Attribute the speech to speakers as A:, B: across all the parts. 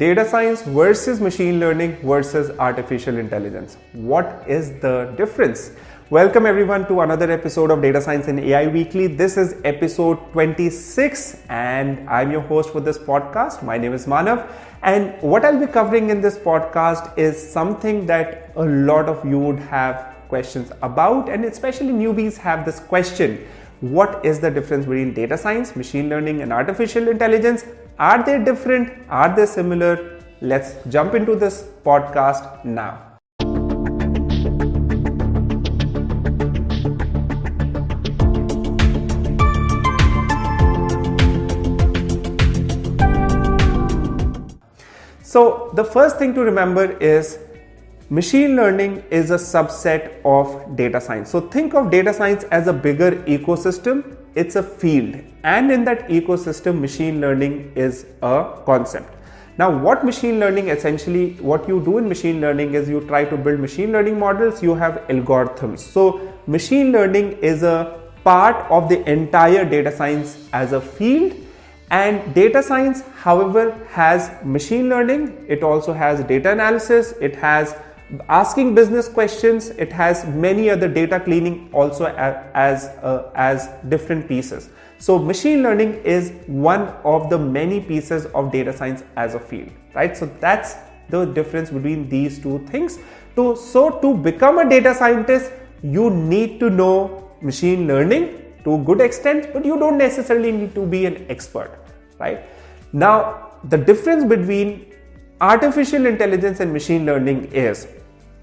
A: Data science versus machine learning versus artificial intelligence. What is the difference? Welcome everyone to another episode of Data Science and AI Weekly. This is episode 26 and I'm your host for this podcast. My name is Manav, and what I'll be covering in this podcast is something that a lot of you would have questions about, and especially newbies have this question. What is the difference between data science, machine learning and artificial intelligence? Are they different? Are they similar? Let's jump into this podcast now. So the first thing to remember is machine learning is a subset of data science. So think of data science as a bigger ecosystem. It's a field, and in that ecosystem, machine learning is a concept. Now, what machine learning essentially, what you do in machine learning is you try to build machine learning models, you have algorithms. So machine learning is a part of the entire data science as a field. And data science, however, has machine learning. It also has data analysis. It has asking business questions. It has many other data cleaning also as different pieces. So machine learning is one of the many pieces of data science as a field, right? So that's the difference between these two things. So to become a data scientist, you need to know machine learning to a good extent, but you don't necessarily need to be an expert, right? Now, the difference between artificial intelligence and machine learning is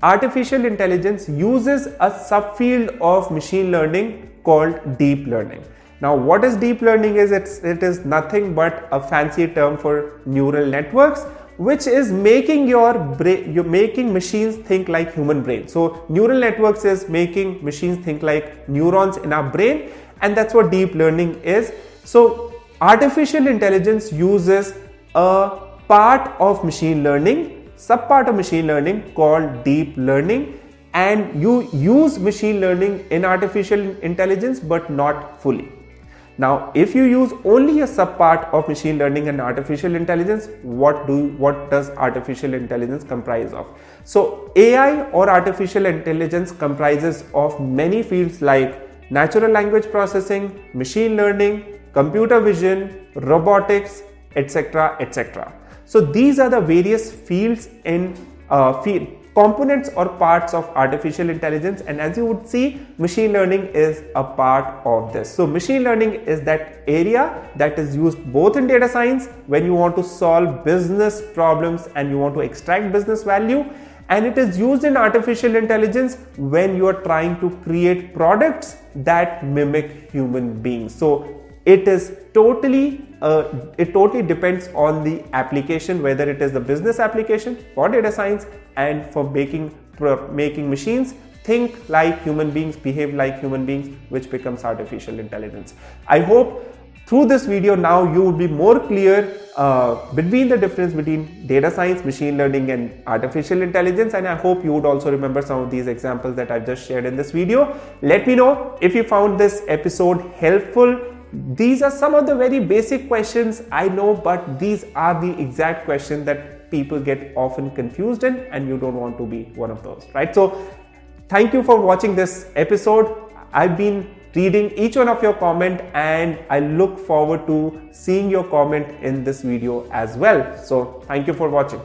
A: artificial intelligence uses a subfield of machine learning called deep learning. Now, what is deep learning is it is nothing but a fancy term for neural networks, which is making you're making machines think like human brain. So neural networks is making machines think like neurons in our brain, and that's what deep learning is. So artificial intelligence uses a part of machine learning, subpart of machine learning called deep learning, and you use machine learning in artificial intelligence but not fully. Now, if you use only a subpart of machine learning and artificial intelligence, what does artificial intelligence comprise of? So AI or artificial intelligence comprises of many fields like natural language processing, machine learning, computer vision, robotics, etc., etc. So these are the various fields in components or parts of artificial intelligence, and as you would see, machine learning is a part of this. So machine learning is that area that is used both in data science when you want to solve business problems and you want to extract business value, and it is used in artificial intelligence when you are trying to create products that mimic human beings. So it totally depends on the application, whether it is the business application for data science and for making machines think like human beings, behave like human beings, which becomes artificial intelligence. I hope through this video now you would be more clear between the difference between data science, machine learning and artificial intelligence, and I hope you would also remember some of these examples that I've just shared in this video. Let me know if you found this episode helpful. These are some of the very basic questions, I know, but these are the exact questions that people get often confused in, and you don't want to be one of those, right? So thank you for watching this episode. I've been reading each one of your comment, and I look forward to seeing your comment in this video as well. So thank you for watching.